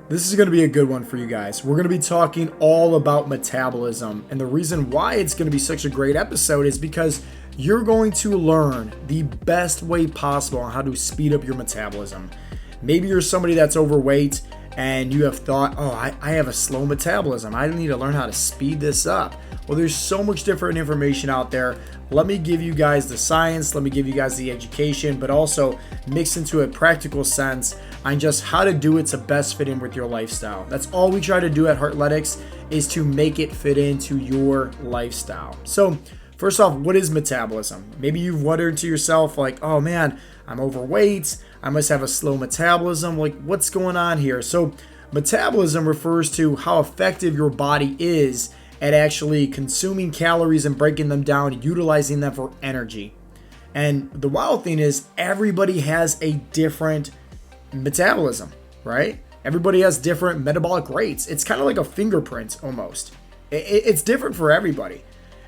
This is going to be a good one for you guys. We're going to be talking all about metabolism. And the reason why it's going to be such a great episode is because you're going to learn the best way possible on how to speed up your metabolism. Maybe you're somebody that's overweight and you have thought, oh, I have a slow metabolism. I need to learn how to speed this up. Well, there's so much different information out there. Let me give you guys the science, let me give you guys the education, but also mix into a practical sense on just how to do it to best fit in with your lifestyle. That's all we try to do at Heartletics, is to make it fit into your lifestyle. So first off, what is metabolism? Maybe you've wondered to yourself like, oh man, I'm overweight, I must have a slow metabolism. Like, what's going on here? So metabolism refers to how effective your body is at actually consuming calories and breaking them down and utilizing them for energy. And the wild thing is everybody has a different metabolism, right? Everybody has different metabolic rates. It's kind of like a fingerprint almost. It's different for everybody.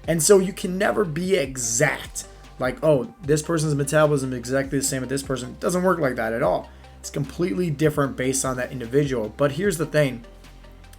And so you can never be exact. Like, oh, this person's metabolism is exactly the same as this person. It doesn't work like that at all. It's completely different based on that individual. But here's the thing.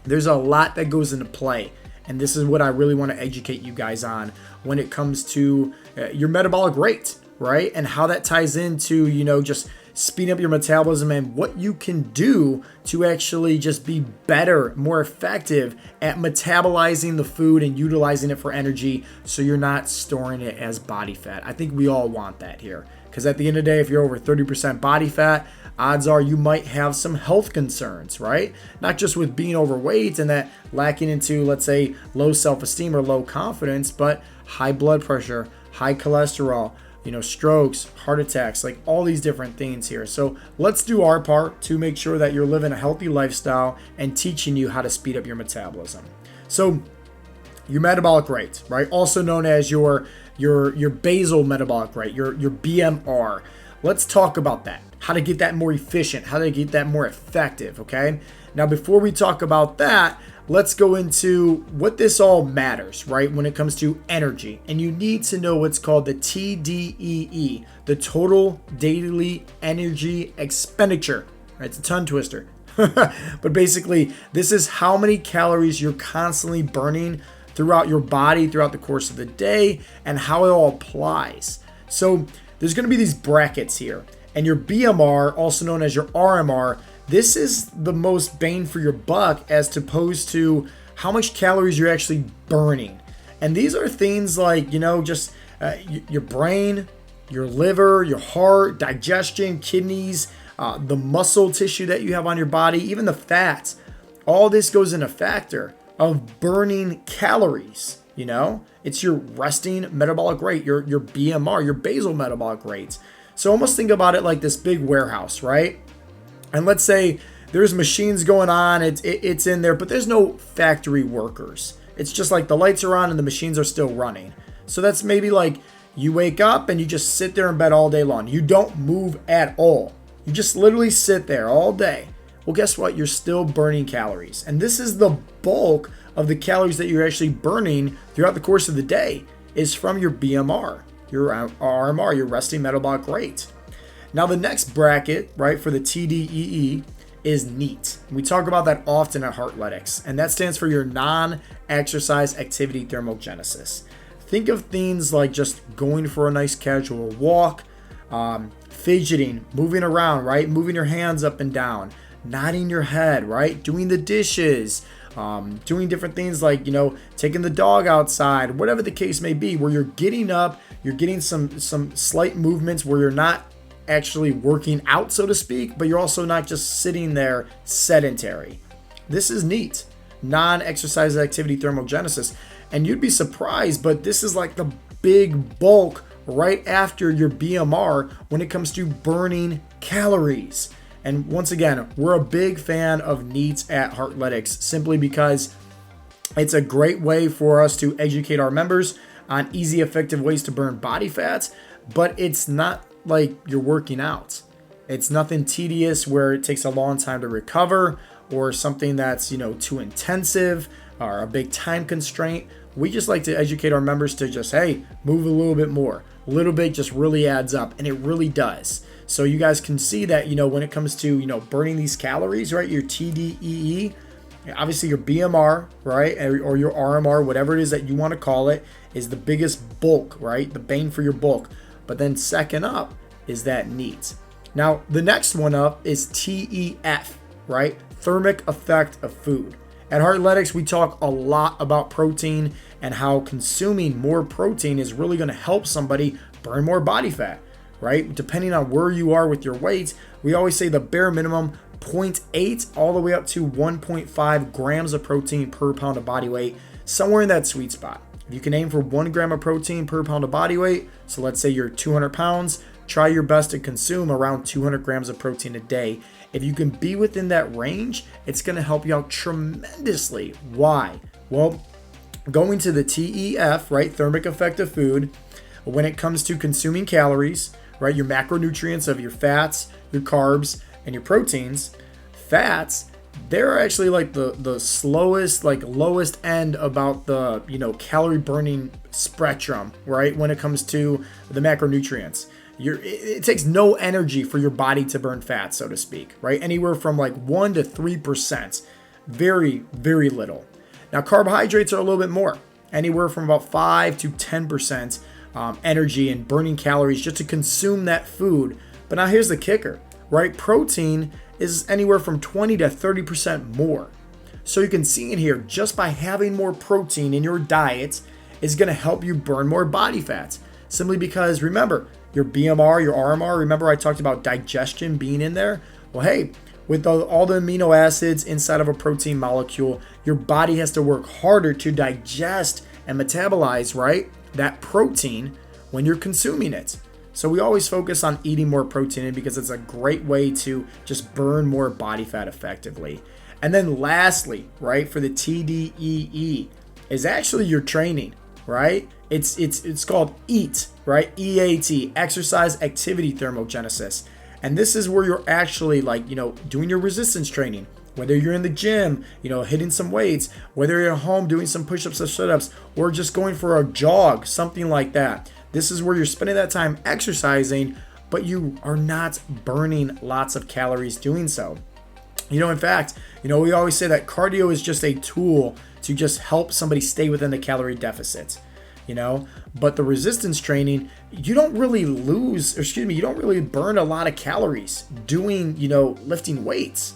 There's a lot that goes into play. And this is what I really want to educate you guys on when it comes to your metabolic rate, right? And how that ties into, just speeding up your metabolism and what you can do to actually just be better, more effective at metabolizing the food and utilizing it for energy so you're not storing it as body fat. I think we all want that here, because at the end of the day, if you're over 30% body fat, odds are you might have some health concerns, right? Not just with being overweight and that lacking into, let's say, low self-esteem or low confidence, but high blood pressure, high cholesterol, strokes, heart attacks, like all these different things here. So let's do our part to make sure that you're living a healthy lifestyle and teaching you how to speed up your metabolism. So your metabolic rate, right? Also known as your basal metabolic rate, your BMR. Let's talk about that. How to get that more efficient, how to get that more effective, okay? Now, before we talk about that, let's go into what this all matters, right? When it comes to energy. And you need to know what's called the TDEE, the total daily energy expenditure. Right? It's a tongue twister. But basically, this is how many calories you're constantly burning throughout your body, throughout the course of the day, and how it all applies. So there's going to be these brackets here. And your BMR, also known as your RMR, this is the most bang for your buck as opposed to how much calories you're actually burning. And these are things like, just your brain, your liver, your heart, digestion, kidneys, the muscle tissue that you have on your body, even the fats. All this goes in a factor of burning calories. It's your resting metabolic rate, your BMR, your basal metabolic rates. So almost think about it like this big warehouse, right? And let's say there's machines going on, it's in there, but there's no factory workers. It's just like the lights are on and the machines are still running. So that's maybe like you wake up and you just sit there in bed all day long. You don't move at all. You just literally sit there all day. Well, guess what? You're still burning calories. And this is the bulk of the calories that you're actually burning throughout the course of the day is from your BMR, your RMR, your resting metabolic rate. Now the next bracket, right, for the TDEE is NEAT. We talk about that often at Heartletics, and that stands for your non-exercise activity thermogenesis. Think of things like just going for a nice casual walk, fidgeting, moving around, right, moving your hands up and down, nodding your head, right, doing the dishes, doing different things like, taking the dog outside, whatever the case may be, where you're getting up, you're getting some slight movements where you're not actually working out, so to speak, but you're also not just sitting there sedentary. This is NEAT, non-exercise activity thermogenesis. And you'd be surprised, but this is like the big bulk right after your BMR when it comes to burning calories. And once again, we're a big fan of NEAT at Heartletics simply because it's a great way for us to educate our members on easy, effective ways to burn body fats, but it's not like you're working out. It's nothing tedious where it takes a long time to recover or something that's, too intensive or a big time constraint. We just like to educate our members to just, hey, move a little bit more. A little bit just really adds up, and it really does. So you guys can see that, when it comes to, burning these calories, right, your TDEE, obviously your BMR, right, or your RMR, whatever it is that you want to call it, is the biggest bulk, right, the bang for your bulk. But then second up is that NEAT. Now, the next one up is TEF, right, thermic effect of food. At Heartletics, we talk a lot about protein and how consuming more protein is really going to help somebody burn more body fat, right? Depending on where you are with your weight, we always say the bare minimum 0.8 all the way up to 1.5 grams of protein per pound of body weight, somewhere in that sweet spot. If you can aim for 1 gram of protein per pound of body weight, so let's say you're 200 pounds, try your best to consume around 200 grams of protein a day. If you can be within that range, it's going to help you out tremendously. Why? Well, going to the TEF, right, thermic effect of food, when it comes to consuming calories, right, your macronutrients of your fats, your carbs, and your proteins, fats, they're actually like the slowest, like lowest end about the, calorie burning spectrum, right, when it comes to the macronutrients. It takes no energy for your body to burn fat, so to speak, right? Anywhere from like 1 to 3%. Very, very little. Now, carbohydrates are a little bit more, anywhere from about 5 to 10% energy and burning calories just to consume that food. But now here's the kicker, right? Protein is anywhere from 20 to 30% more. So you can see in here, just by having more protein in your diet is going to help you burn more body fat. Simply because, remember, your BMR, your RMR, remember I talked about digestion being in there? Well, hey, with all the amino acids inside of a protein molecule, your body has to work harder to digest and metabolize, right, that protein when you're consuming it. So we always focus on eating more protein in because it's a great way to just burn more body fat effectively. And then lastly, right, for the TDEE is actually your training, right? It's called EAT, right? EAT, exercise activity thermogenesis. And this is where you're actually doing your resistance training, whether you're in the gym, hitting some weights, whether you're at home doing some push-ups or sit-ups, or just going for a jog, something like that. This is where you're spending that time exercising, but you are not burning lots of calories doing so. In fact, we always say that cardio is just a tool to just help somebody stay within the calorie deficit. But the resistance training, you don't really burn a lot of calories doing, lifting weights.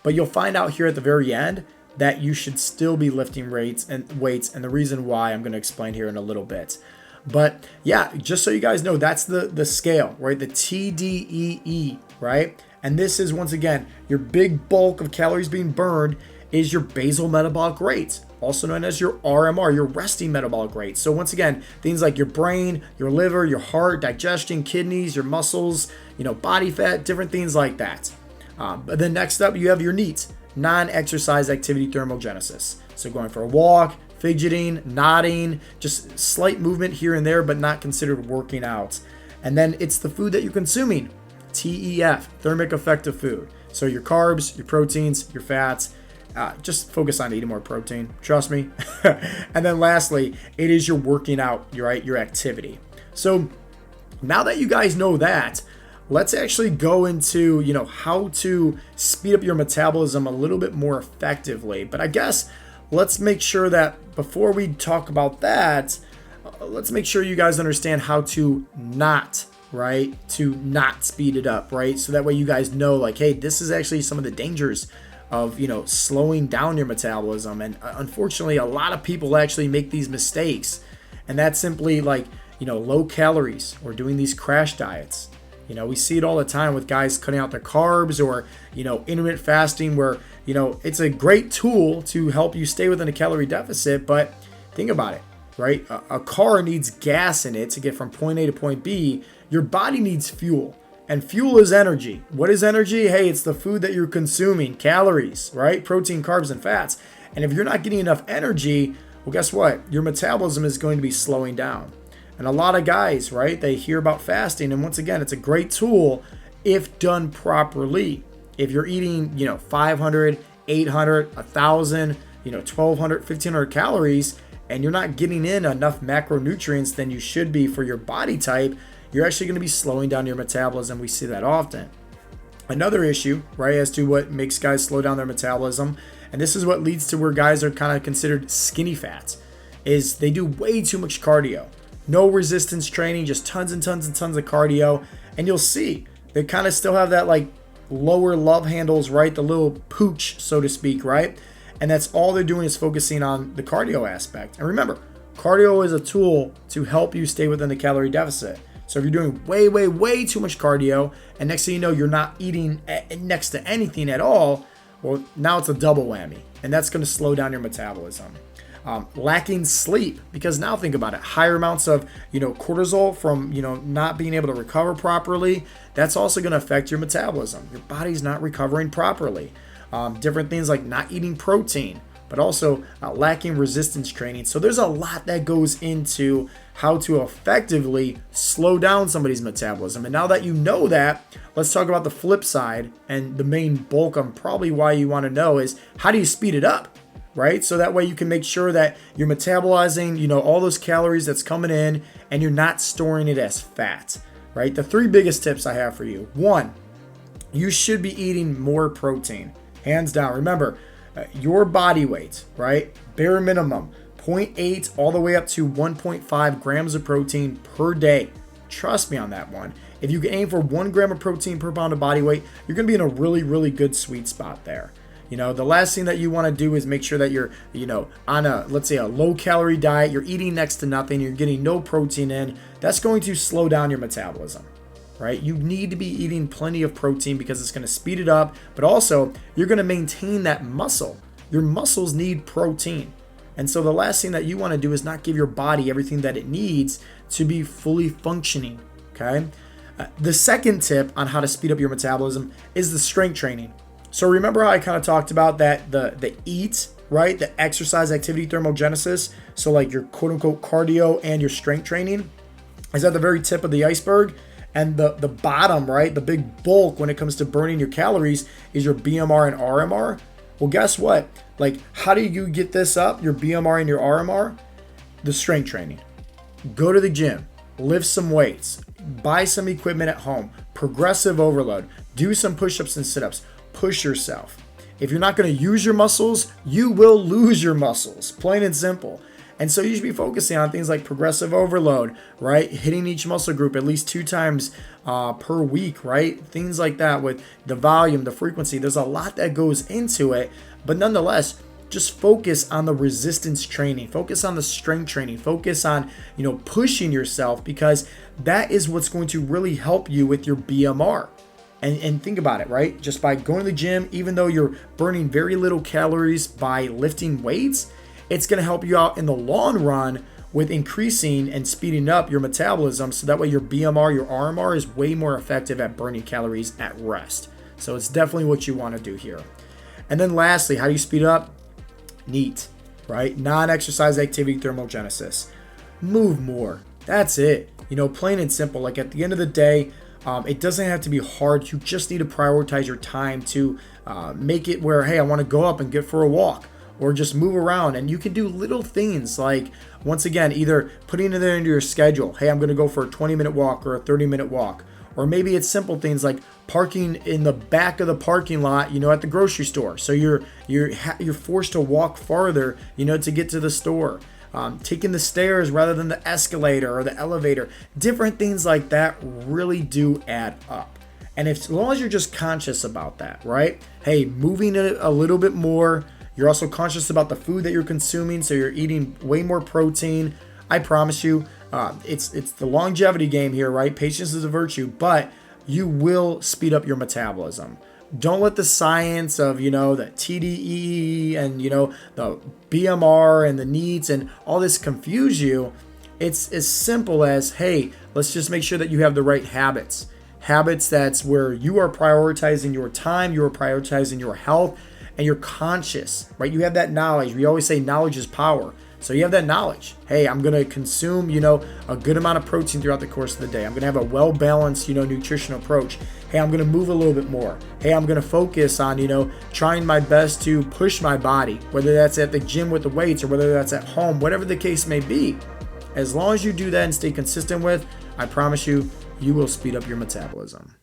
But you'll find out here at the very end that you should still be lifting weights, and the reason why I'm going to explain here in a little bit. But yeah, just so you guys know, that's the scale, right? The TDEE, right? And this is, once again, your big bulk of calories being burned is your basal metabolic rate, also known as your RMR, your resting metabolic rate. So once again, things like your brain, your liver, your heart, digestion, kidneys, your muscles, body fat, different things like that. But then next up, you have your NEAT, non-exercise activity thermogenesis. So going for a walk, fidgeting, nodding, just slight movement here and there, but not considered working out. And then it's the food that you're consuming, TEF, thermic effect of food. So your carbs, your proteins, your fats. Just focus on eating more protein. Trust me. And then lastly, it is your working out, right? Your activity. So now that you guys know that, let's actually go into, how to speed up your metabolism a little bit more effectively. But I guess let's make sure that before we talk about that, let's make sure you guys understand how to not speed it up, right? So that way you guys know, hey, this is actually some of the dangers of, slowing down your metabolism. And unfortunately, a lot of people actually make these mistakes. And that's simply low calories or doing these crash diets. We see it all the time with guys cutting out their carbs or, intermittent fasting where, it's a great tool to help you stay within a calorie deficit. But think about it, right? A car needs gas in it to get from point A to point B. Your body needs fuel. And fuel is energy. What is energy? Hey, it's the food that you're consuming, calories, right? Protein, carbs, and fats. And if you're not getting enough energy, well, guess what? Your metabolism is going to be slowing down. And a lot of guys, right, they hear about fasting. And once again, it's a great tool if done properly. If you're eating, 500, 800, 1,000, 1,200, 1,500 calories, and you're not getting in enough macronutrients than you should be for your body type, you're actually going to be slowing down your metabolism. We see that often. Another issue, right, as to what makes guys slow down their metabolism, and this is what leads to where guys are kind of considered skinny fats, is they do way too much cardio. No resistance training, just tons and tons and tons of cardio. And you'll see they kind of still have that like lower love handles, right? The little pooch, so to speak, right? And that's all they're doing is focusing on the cardio aspect. And remember, cardio is a tool to help you stay within the calorie deficit. So if you're doing way, way, way too much cardio, and next thing you know, you're not eating next to anything at all, well, now it's a double whammy, and that's going to slow down your metabolism. Lacking sleep, because now think about it, higher amounts of cortisol from not being able to recover properly, that's also going to affect your metabolism. Your body's not recovering properly. Different things like not eating protein, but also lacking resistance training. So there's a lot that goes into how to effectively slow down somebody's metabolism. And now that you know that, let's talk about the flip side, and the main bulk of probably why you want to know is how do you speed it up? Right? So that way you can make sure that you're metabolizing, all those calories that's coming in, and you're not storing it as fat, right? The 3 biggest tips I have for you. 1, you should be eating more protein, hands down. Remember, your body weight, right? Bare minimum, 0.8 all the way up to 1.5 grams of protein per day. Trust me on that one. If you can aim for 1 gram of protein per pound of body weight, you're going to be in a really, really good sweet spot there. The last thing that you want to do is make sure that you're, on let's say a low calorie diet, you're eating next to nothing, you're getting no protein in. That's going to slow down your metabolism, right? You need to be eating plenty of protein because it's going to speed it up, but also you're going to maintain that muscle. Your muscles need protein. And so the last thing that you want to do is not give your body everything that it needs to be fully functioning, okay? The second tip on how to speed up your metabolism is the strength training. So remember how I kind of talked about that the EAT, right? The exercise activity thermogenesis. So like your quote unquote cardio and your strength training is at the very tip of the iceberg. And the bottom, right? The big bulk when it comes to burning your calories is your BMR and RMR. Well, guess what? Like, how do you get this up, your BMR and your RMR? The strength training. Go to the gym, lift some weights, buy some equipment at home, progressive overload, do some push-ups and sit-ups. Push yourself. If you're not going to use your muscles, you will lose your muscles, plain and simple. And so you should be focusing on things like progressive overload, right? Hitting each muscle group at least 2 times per week, right? Things like that with the volume, the frequency. There's a lot that goes into it, but nonetheless, just focus on the resistance training, focus on the strength training, focus on, pushing yourself, because that is what's going to really help you with your BMR. And think about it, right? Just by going to the gym, even though you're burning very little calories by lifting weights, it's going to help you out in the long run with increasing and speeding up your metabolism. So that way your BMR, your RMR is way more effective at burning calories at rest. So it's definitely what you want to do here. And then lastly, how do you speed up? NEAT, right? Non-exercise activity thermogenesis. Move more. That's it. Plain and simple. Like at the end of the day, it doesn't have to be hard. You just need to prioritize your time to make it where, hey, I want to go up and get for a walk or just move around. And you can do little things like, once again, either putting it into your schedule. Hey, I'm going to go for a 20-minute walk or a 30-minute walk. Or maybe it's simple things like parking in the back of the parking lot, at the grocery store. So you're forced to walk farther, to get to the store. Taking the stairs rather than the escalator or the elevator. Different things like that really do add up. And as long as you're just conscious about that, right? Hey, moving it a little bit more. You're also conscious about the food that you're consuming, so you're eating way more protein. I promise you, it's the longevity game here, right? Patience is a virtue, but you will speed up your metabolism. Don't let the science of, the TDEE and, the BMR and the needs and all this confuse you. It's as simple as, hey, let's just make sure that you have the right habits. Habits that's where you are prioritizing your time, you are prioritizing your health, and you're conscious, right? You have that knowledge. We always say knowledge is power. So you have that knowledge. Hey, I'm going to consume, a good amount of protein throughout the course of the day. I'm going to have a well-balanced, nutrition approach. Hey, I'm going to move a little bit more. Hey, I'm going to focus on, trying my best to push my body, whether that's at the gym with the weights or whether that's at home, whatever the case may be. As long as you do that and stay consistent with, I promise you, you will speed up your metabolism.